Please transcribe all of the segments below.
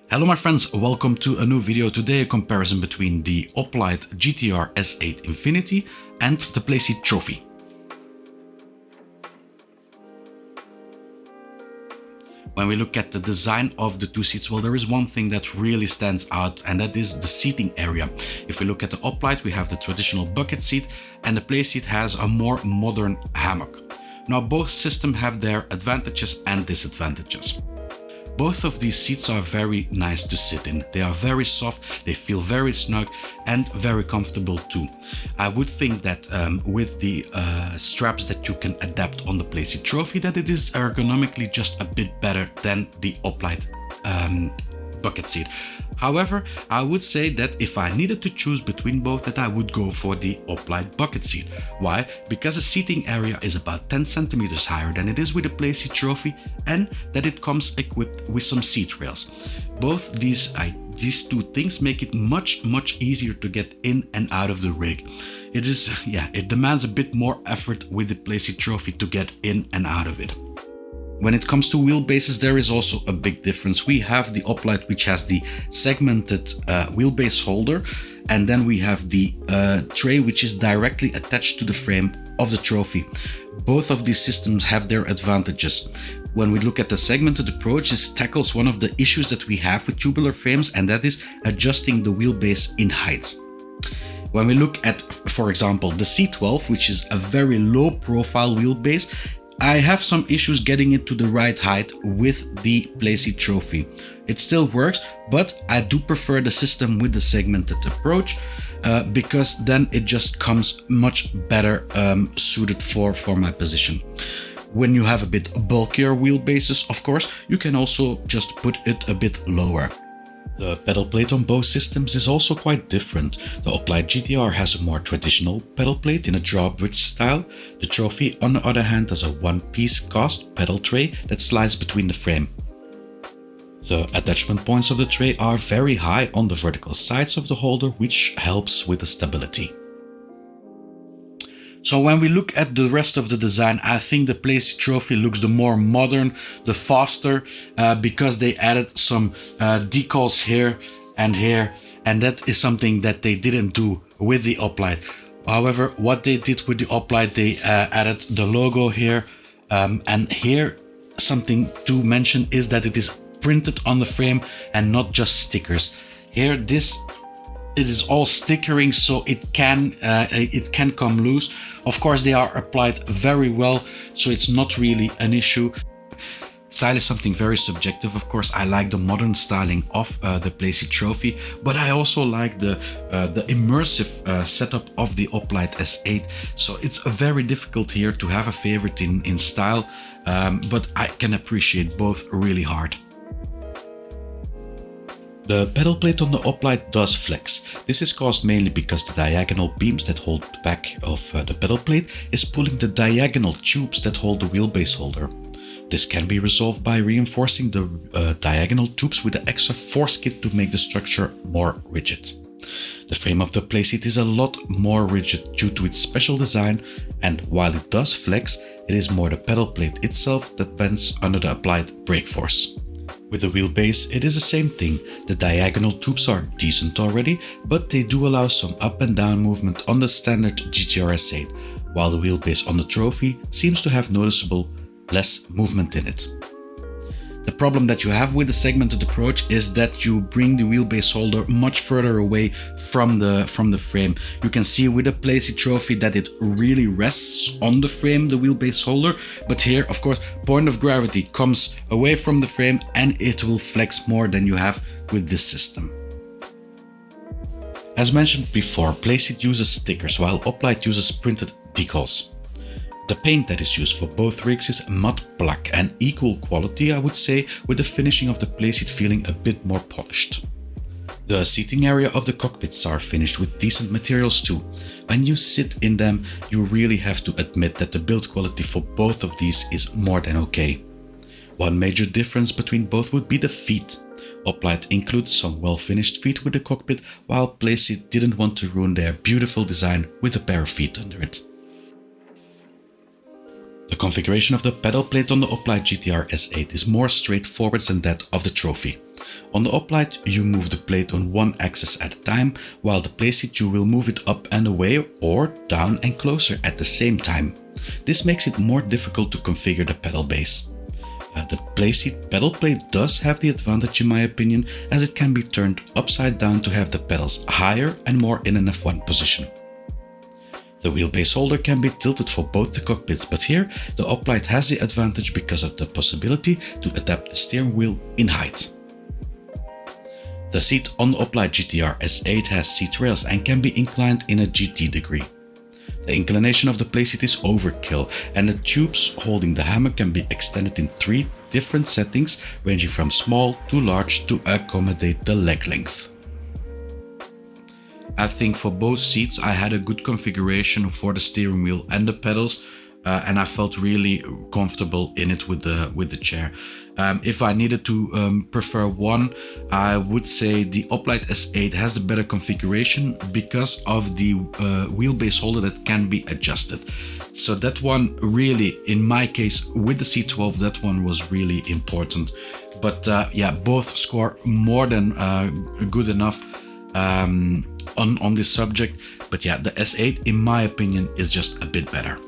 Hello my friends, welcome to a new video. Today a comparison between the Oplite GTR S8 Infinity and the Playseat Trophy. When we look at the design of the two seats, well, there is one thing that really stands out, and that is the seating area. If we look at the Oplite, we have the traditional bucket seat, and the Playseat has a more modern hammock. Now both systems have their advantages and disadvantages. Both of these seats are very nice to sit in. They are very soft, they feel very snug and very comfortable too. I would think that with the straps that you can adapt on the Playseat Trophy, that it is ergonomically just a bit better than the Oplite bucket seat. However, I would say that if I needed to choose between both, that I would go for the Oplite bucket seat. Why? Because the seating area is about 10 centimeters higher than it is with the Playseat Trophy, and that it comes equipped with some seat rails. Both these two things make it much easier to get in and out of the rig. It demands a bit more effort with the Playseat Trophy to get in and out of it. When it comes to wheelbases, there is also a big difference. We have the Oplite, which has the segmented wheelbase holder, and then we have the tray, which is directly attached to the frame of the Trophy. Both of these systems have their advantages. When we look at the segmented approach, this tackles one of the issues that we have with tubular frames, and that is adjusting the wheelbase in height. When we look at, for example, the C12, which is a very low profile wheelbase, I have some issues getting it to the right height with the Playseat Trophy. It still works, but I do prefer the system with the segmented approach because then it just comes much better suited for my position. When you have a bit bulkier wheelbases, of course, you can also just put it a bit lower. The pedal plate on both systems is also quite different. The Oplite GTR has a more traditional pedal plate in a drawbridge style. The Trophy, on the other hand, has a one-piece cast pedal tray that slides between the frame. The attachment points of the tray are very high on the vertical sides of the holder, which helps with the stability. So when we look at the rest of the design, I think the Playseat Trophy looks the more modern, the faster, because they added some decals here, and that is something that they didn't do with the Oplite. However, what they did with the Oplite, they added the logo here, and here something to mention is that it is printed on the frame and not just stickers. Here it is all stickering, so it can come loose. Of course, they are applied very well, so it's not really an issue. Style is something very subjective, of course. I like the modern styling of the Playseat Trophy, but I also like the immersive setup of the Oplite S8. So it's very difficult here to have a favorite in style, but I can appreciate both really hard. The pedal plate on the Oplite does flex. This is caused mainly because the diagonal beams that hold the back of the pedal plate is pulling the diagonal tubes that hold the wheelbase holder. This can be resolved by reinforcing the diagonal tubes with an extra force kit to make the structure more rigid. The frame of the Playseat is a lot more rigid due to its special design, and while it does flex, it is more the pedal plate itself that bends under the applied brake force. With the wheelbase, it is the same thing. The diagonal tubes are decent already, but they do allow some up and down movement on the standard GTR S8, while the wheelbase on the Trophy seems to have noticeable less movement in it. The problem that you have with the segmented approach is that you bring the wheelbase holder much further away from the frame. You can see with the Playseat Trophy that it really rests on the frame, the wheelbase holder, but here, of course, point of gravity comes away from the frame and it will flex more than you have with this system. As mentioned before, Playseat uses stickers while Oplite uses printed decals. The paint that is used for both rigs is matte black and equal quality, I would say, with the finishing of the Playseat feeling a bit more polished. The seating area of the cockpits are finished with decent materials too. When you sit in them, you really have to admit that the build quality for both of these is more than okay. One major difference between both would be the feet. Oplite includes some well-finished feet with the cockpit, while Playseat didn't want to ruin their beautiful design with a pair of feet under it. The configuration of the pedal plate on the Oplite GTR S8 is more straightforward than that of the Trophy. On the Oplite, you move the plate on one axis at a time, while the Playseat you will move it up and away or down and closer at the same time. This makes it more difficult to configure the pedal base. The Playseat pedal plate does have the advantage in my opinion, as it can be turned upside down to have the pedals higher and more in an F1 position. The wheelbase holder can be tilted for both the cockpits, but here the Oplite has the advantage because of the possibility to adapt the steering wheel in height. The seat on the Oplite GTR S8 has seat rails and can be inclined in a GT degree. The inclination of the Playseat is overkill, and the tubes holding the hammock can be extended in 3 different settings, ranging from small to large to accommodate the leg length. I think for both seats I had a good configuration for the steering wheel and the pedals, and I felt really comfortable in it with the chair. If I needed to prefer one, I would say the Oplite S8 has the better configuration because of the wheelbase holder that can be adjusted. So that one really, in my case with the C12, that one was really important. But yeah, both score more than good enough on this subject. But yeah, the S8 in my opinion is just a bit better.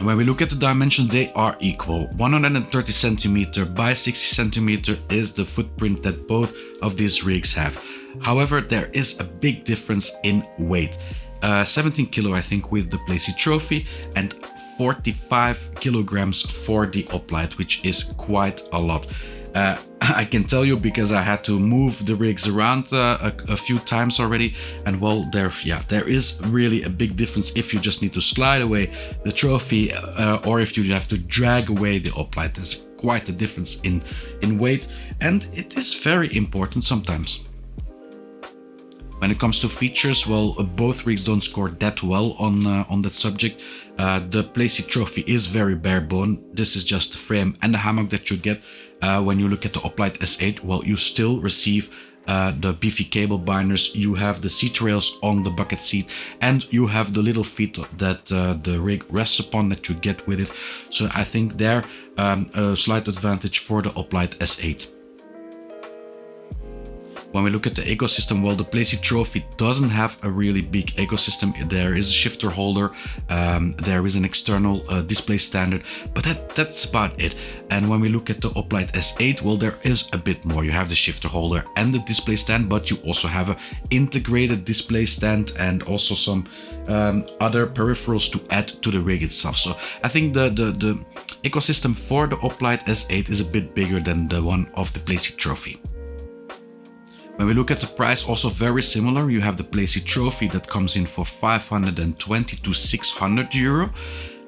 When we look at the dimensions, they are equal. 130 cm by 60 cm is the footprint that both of these rigs have. However, there is a big difference in weight. 17 kilo I think with the Playseat Trophy and 45 kilograms for the Oplite, which is quite a lot. I can tell you because I had to move the rigs around a few times already, and well, there is really a big difference if you just need to slide away the Trophy or if you have to drag away the Oplite. There's quite a difference in weight, and it is very important sometimes. When it comes to features, well, both rigs don't score that well on that subject. The Playseat Trophy is very bare bone. This is just the frame and the hammock that you get. When you look at the Oplite S8, well, you still receive the beefy cable binders, you have the seat rails on the bucket seat, and you have the little feet that the rig rests upon that you get with it. So I think there a slight advantage for the Oplite S8. When we look at the ecosystem, well, the Playseat Trophy doesn't have a really big ecosystem. There is a shifter holder, there is an external display standard, but that's about it. And when we look at the Oplite S8, well, there is a bit more. You have the shifter holder and the display stand, but you also have an integrated display stand and also some other peripherals to add to the rig itself. So I think the ecosystem for the Oplite S8 is a bit bigger than the one of the Playseat Trophy. When we look at the price, also very similar. You have the Playseat Trophy that comes in for 520 to 600 euro.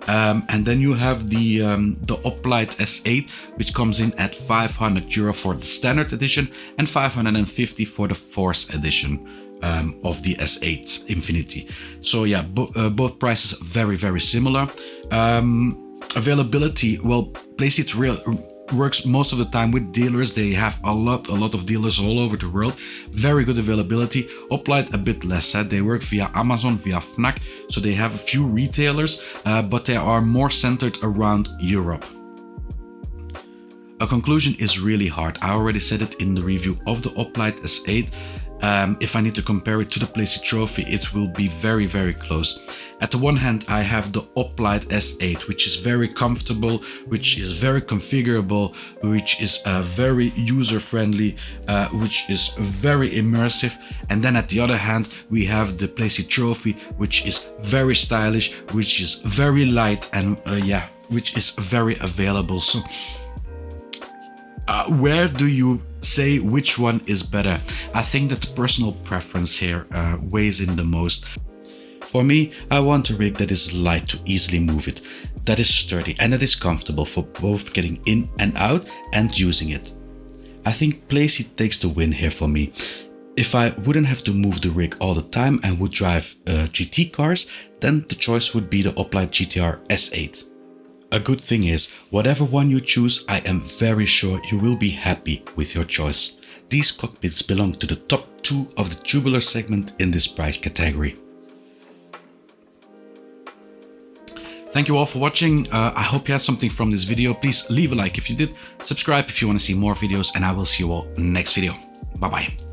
And then you have the Oplite S8, which comes in at 500 euro for the standard edition and 550 for the Force edition of the S8 Infinity. So yeah, both prices very, very similar. Availability, well, Playseat works most of the time with dealers. They have a lot of dealers all over the world. Very good availability. Oplite a bit less. They work via Amazon, via Fnac, so they have a few retailers, but they are more centered around Europe. A conclusion is really hard. I already said it in the review of the Oplite S8. If I need to compare it to the Playseat Trophy, it will be very, very close. At the one hand, I have the Oplite S8, which is very comfortable, which is very configurable, which is very user-friendly, which is very immersive. And then at the other hand, we have the Playseat Trophy, which is very stylish, which is very light, and yeah, which is very available. So where do you say which one is better? I think that the personal preference here weighs in the most. For me, I want a rig that is light to easily move it, that is sturdy and that is comfortable for both getting in and out and using it. I think Playseat takes the win here for me. If I wouldn't have to move the rig all the time and would drive GT cars, then the choice would be the Oplite GTR S8. A good thing is, whatever one you choose, I am very sure you will be happy with your choice. These cockpits belong to the top 2 of the tubular segment in this price category. Thank you all for watching. I hope you had something from this video. Please leave a like if you did, subscribe if you want to see more videos, and I will see you all next video. Bye bye.